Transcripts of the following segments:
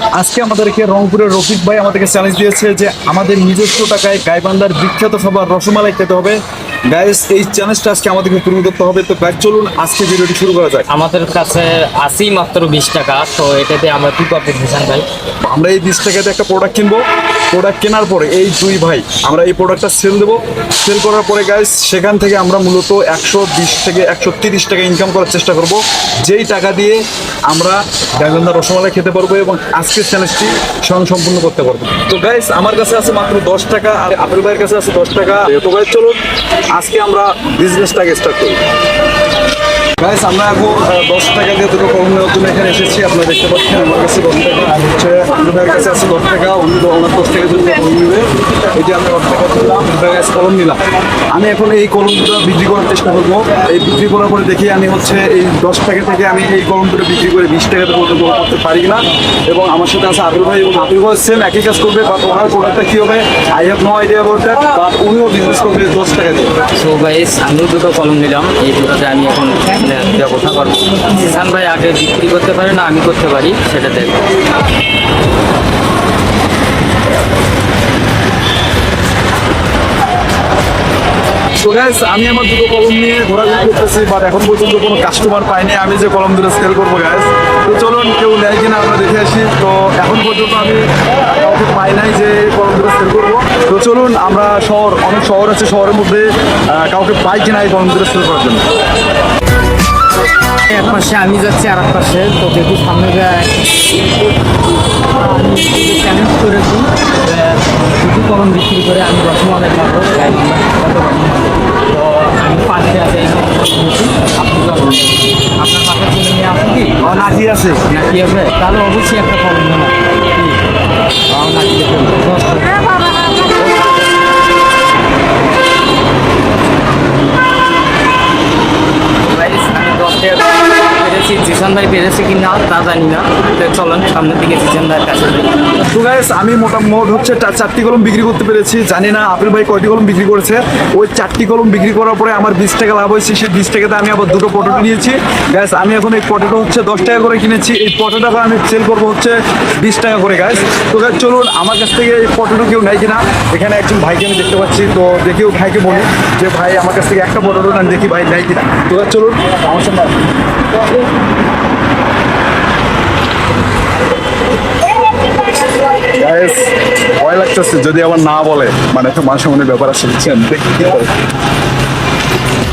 আজকে আমাদেরকে রংপুরের রফিক ভাই আমাদেরকে চ্যালেঞ্জ দিয়েছে যে আমাদের নিজস্ব টাকায় গাইবান্ধার বিখ্যাত খাবার রসমালাই খেতে হবে। গাইস, এই চ্যালেঞ্জটা আজকে আমাদেরকে পূরণ করতে হবে। তো গাইস, চলুন আজকে ভিডিওটি শুরু করা যাক। আমাদের কাছে আসি মাত্র 20 টাকা, তো এটাতে আমরা কি করতে দিচ্ছেন ভাই? আমরা এই 20 টাকাতে একটা প্রোডাক্ট কিনবো। প্রোডাক্ট কেনার পরে এই দুই ভাই আমরা এই প্রোডাক্টটা সেল দেবো। সেল করার পরে গাইস, সেখান থেকে আমরা মূলত 120 থেকে 130 টাকা ইনকাম করার চেষ্টা করব, যেই টাকা দিয়ে আমরা গাইবান্ধার রসমালাই খেতে পারবো এবং আজকের চ্যালেঞ্জটি স্বয়ং সম্পূর্ণ করতে পারবো। তো গাইস, আমার কাছে আছে মাত্র 10 টাকা আর আপেল ভাইয়ের কাছে আছে 10 টাকা। তো গাইস, চলুন আজকে আমরা বিজনেসটাকে স্টার্ট করি। গাইস, আমরা এখন 10 টাকা দিয়ে দুটো কলম নেওয়ার জন্য এখানে এসেছি। আপনারা দেখতে পাচ্ছেন আমার কাছে 10 টাকা আর হচ্ছে আপনাদের ভাইয়ের কাছে আছে 10 টাকা। ওনার 10 টাকা জন্য কলম নেবে। এই যে আমি 10 টাকা দিলাম, কলম নিলাম। আমি এখন এই কলমটা বিক্রি করার চেষ্টা করবো। এই বিক্রি করার পরে দেখি আমি হচ্ছে এই 10 টাকা থেকে আমি এই কলম দুটো বিক্রি করে 20 টাকাতে পর্যন্ত করতে পারি কিনা। এবং আমার সাথে আছে আবির ভাই, এবং আবির ভাই সেম একই কাজ করবে, বাট ওনার প্রোডাক্টটা কী হবে I have no idea about that, but উনিও বিজনেস করবে 10 টাকা দিয়ে। সো গাইস, আমিও দুটো কলম নিলাম। এই দুটোতে আমি এখন ব্যবসা করবো। কিষান ভাই আগে বিক্রি করতে পারে না আমি করতে পারি, সেটা দেখবো। তো গাইস, আমি আমার দুটো কলম নিয়ে ঘোরাঘুরি করতেছি, বাট এখন পর্যন্ত কোনো কাস্টমার পাইনি আমি যে কলম দুটো সেল করবো। গাইস, তো চলুন কেউ নেয় কিনা আমরা দেখে আসি। তো এখন পর্যন্ত আমি কাউকে পাই নাই যে কলম দুটো সেল করবো। তো চলুন, আমরা অনেক শহর আছে, শহরের মধ্যে কাউকে পাই কিনা এই কলম দুটো সেল করার জন্য। এক পাশে আমি যাচ্ছি, আর এক পাশে তো দেখি সামনে চ্যালেঞ্জ করেছি দুটো কলম বিক্রি করে আমি রসমালাই পাবো। তো আমি পাশে আছে আপনি আপনার পাশে ছেলে মেয়ে আছে কি? নাকি আছে নাকি আছে? তাহলে অবশ্যই একটা কলম নেব। নাকি পেরেছি, জিসান ভাই পেরেছে কি না তা জানি না। তো চলেন সামনের দিকে জিসান ভাইয়ের কাছে যাই। তো গাইস, আমি মোট হচ্ছে 4টি কলম বিক্রি করতে পেরেছি। জানি না আপিল ভাই কয়টি কলম বিক্রি করেছে। ওই 4টি কলম বিক্রি করার পরে আমার 20 টাকা লাভ হয়েছে। সেই 20 টাকাতে আমি আবার দুটো পটেটো নিয়েছি। গাইস, আমি এখন এই পটেটো হচ্ছে 10 টাকা করে কিনেছি। এই পটেটোটা আমি সেল করবো হচ্ছে 20 টাকা করে। গাইস, তো গাইস চলুন আমার কাছ থেকে এই পটেটো কেউ নেয় কিনা। এখানে একজন ভাইকে আমি দেখতে পাচ্ছি, তো দেখি ও ভাইকে বলি যে ভাই আমার কাছ থেকে একটা পটেটো নেন, দেখি ভাই নেয় কিনা। তো গাইস চলুন আমার সামনে আসুন। গাইস, ভয় লাগতেছে যদি আবার না বলে, মানে তো মানুষের মনে ব্যাপার আছে, বুঝছেন? দেখি কি করে।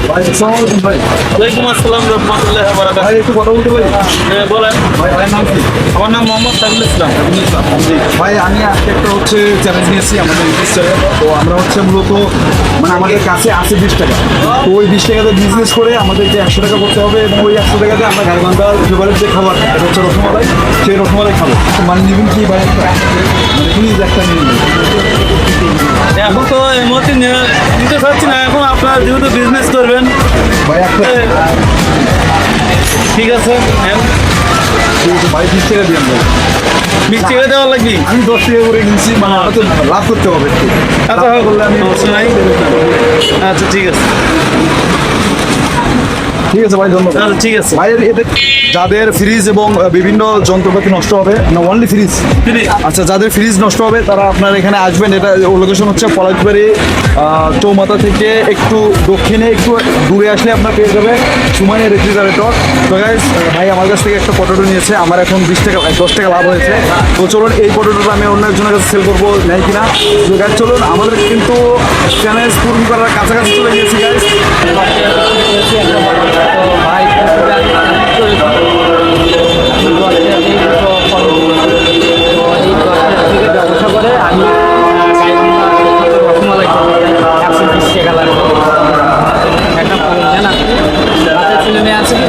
ভাই, আসসালামু আলাইকুম ভাই। ওয়ালাইকুম আসসালাম রহমতুল্লাহ বারাকাতুহু। ভাই, একটু কথা বলতে পারি? হ্যাঁ, বলেন। ভাই, ভাইয়ের নাম কি? আমার নাম মোহাম্মদ সাইফুল ইসলাম। জি, ভাই আমি আজকে একটা হচ্ছে চ্যালেঞ্জ নিয়েছি আমাদের ইউটিউব চ্যানেল। তো আমরা হচ্ছে মূলত মানে আমাদের কাছে আছে 20 টাকা। তো ওই 20 টাকাতে বিজনেস করে আমাদেরকে 100 টাকা করতে হবে, এবং ওই 100 টাকাতে আমরা গাইবান্ধার ফেভারিট যে খাবার এটা হচ্ছে রসমালাই, সেই রসমালাই খাবো। তো মানে নেবেন কি ভাই? মানে প্লিজ একটা নিয়ে নিন। এখন তো এই মুহূর্তে নিতে চাচ্ছি না, এখন আপনারা যেহেতু বিজনেস করবেন। ভাই একটা ঠিক আছে, নেন। ভাই 20 টাকা দিয়ে ভাই। মিষ্টি করে দেওয়া লাগবে। আমি 10 টাকা করে কিনছি, মানে আমার তো লাভ করতে হবে একটু। আচ্ছা, লাভ করলে আমি সমস্যা নাই। আচ্ছা, ঠিক আছে। ঠিক আছে ভাই, ধন্যবাদ। আচ্ছা, ঠিক আছে। ভাইয়ের এতে যাদের ফ্রিজ এবং বিভিন্ন যন্ত্রপাতি নষ্ট হবে না, অনলি ফ্রিজ। আচ্ছা, যাদের ফ্রিজ নষ্ট হবে তারা আপনার এখানে আসবেন। এটা লোকেশন হচ্ছে পলাশবাড়ি চৌমাথা থেকে একটু দক্ষিণে একটু দূরে আসলে আপনার পেয়ে যাবে সুমাইয়া রেফ্রিজারেটর। তো গাইস, ভাই আমার কাছ থেকে একটা পটেটো নিয়েছে, আমার এখন 20 টাকা 10 টাকা লাভ হয়েছে। তো চলুন এই পটেটোটা আমি অন্য একজনের কাছে সেল করবো, নেয় কিনা। তো গাইস চলুন, আমাদের কিন্তু চ্যালেঞ্জ পূরণ করার কাছাকাছি চলে গিয়েছি গাইস। তো ভাই ব্যবসা করে আমি রসমালাই 120 টাকা লাগবে। একটা কলম দেন আপনি। ছেলে মেয়ে আছে কি?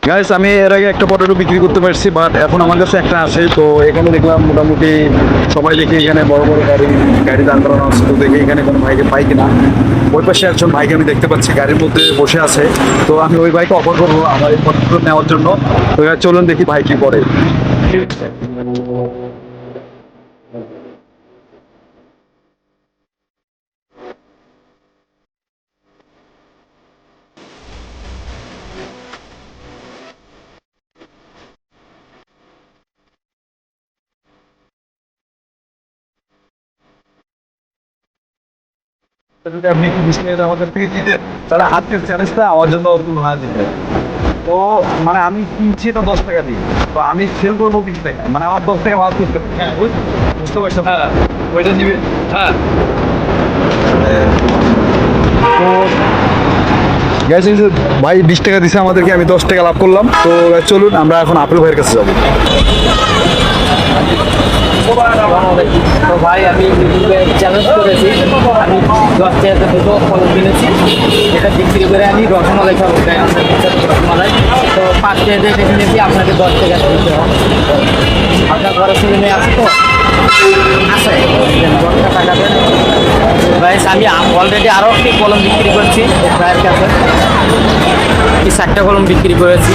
গাইস আমি এর আগে একটা পটেটো বিক্রি করতে পারছি, বাট এখন আমার কাছে একটা আসে। তো এখানে দেখলাম মোটামুটি সবাই দেখি এখানে বড় বড় গাড়ি দাঁড় করানো আছে। তো দেখি এখানে কোনো ভাইকে পাই কিনা। ওই পাশে একজন ভাইকে আমি দেখতে পাচ্ছি গাড়ির মধ্যে বসে আছে। তো আমি ওই ভাইকে অফার করবো আমার এই পটেটো নেওয়ার জন্য। তো এবার চলুন দেখি ভাই কি করে। যদি আপনি একটু 20 মিনিট আমাদের থেকে দিতেন তাহলে আজকের চ্যালেঞ্জটা আমার জন্য না দিতেন। তো মানে আমি কিনছি তো 10 টাকা দিয়ে, তো আমি সেল করবো 20 টাকা, মানে আমার 10 টাকা মাছ করতে হবে। হ্যাঁ বুঝতে পারছো? হ্যাঁ ওইটা নিবে। হ্যাঁ তো গ্যাস ভাই 20 টাকা দিছে আমাদেরকে, আমি 10 টাকা লাভ করলাম। তো চলুন আমরা এখন আপেল ভাইয়ের কাছে যাবো। তো ভাই আমি ইউটিউবে চ্যালেঞ্জ করেছি, আমি 10 টাকাতে দুটো ফলন কিনেছি, এটা বিক্রি করে আমি রসমালাই খাবো। রসমালাই তো 5 টাকা দিয়ে কিনেছি, আপনাকে 10 টাকা দিতে হবে। আপনার ঘরে ছেলে মেয়ে আছে তো? আছে, 10 টাকা দেন। ভাই আমি অলরেডি আরও একটি কলম বিক্রি করছি ভাইয়ের কাছে। 60টা কলম বিক্রি করেছি,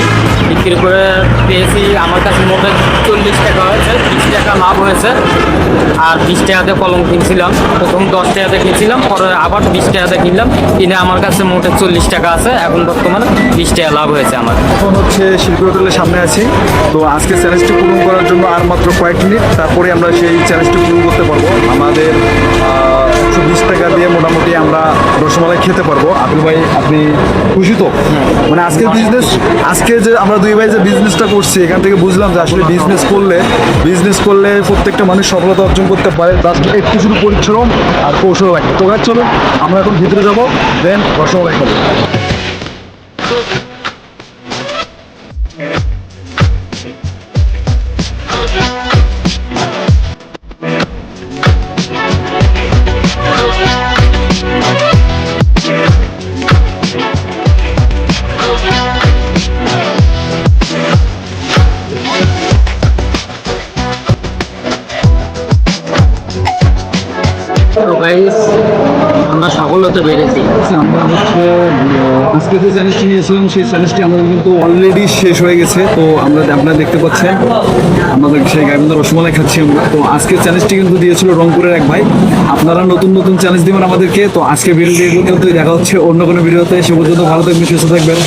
বিক্রি করে পেয়েছি আমার কাছে মোটে 40 টাকা হয়েছে, 20 টাকা লাভ হয়েছে। আর 20 টাকাতে কলম কিনছিলাম, প্রথম 10 টাকাতে কিনছিলাম, পরে আবার 20 টাকাতে কিনলাম, কিনে আমার কাছে মোটে 40 টাকা আছে, এখন বর্তমানে 20 টাকা লাভ হয়েছে আমার। এখন হচ্ছে শিল্পী হোটেলের সামনে আছি। তো আজকে চ্যালেঞ্জটি পূরণ করার জন্য আর মাত্র কয়েক মিনিট, তারপরে আমরা সেই চ্যালেঞ্জটি পূরণ করতে পারবো। আমাদের 120 টাকা দিয়ে মোটামুটি আমরা রসমালাই খেতে পারবো। আপিল ভাই আপনি খুশি তো? মানে আজকের বিজনেস, আজকে যে আমরা দুই ভাই যে বিজনেসটা করছি এখান থেকে বুঝলাম যে আসলে বিজনেস করলে প্রত্যেকটা মানুষ সফলতা অর্জন করতে পারে, তার একটু শুধু পরিশ্রম আর কৌশল লাগে। তো গাছ চলো আমরা এখন ভিতরে যাবো, দেন রসমালাই খাবো। আমরা সফলতা পেরেছি। আমরা হচ্ছে আজকে যে চ্যালেঞ্জটি নিয়েছিলাম সেই চ্যালেঞ্জটি আমাদের কিন্তু অলরেডি শেষ হয়ে গেছে। তো আপনারা দেখতে পাচ্ছেন আমাদের সেই গাইবান্ধা রসমালাই খাচ্ছি আমরা। তো আজকের চ্যালেঞ্জটি কিন্তু দিয়েছিল রংপুরের এক ভাই। আপনারা নতুন নতুন চ্যালেঞ্জ দিবেন আমাদেরকে। তো আজকে ভিডিও দেখা হচ্ছে অন্য কোনো ভিডিওতে। সে পর্যন্ত ভালো থাকবেন, সুস্থ থাকবেন।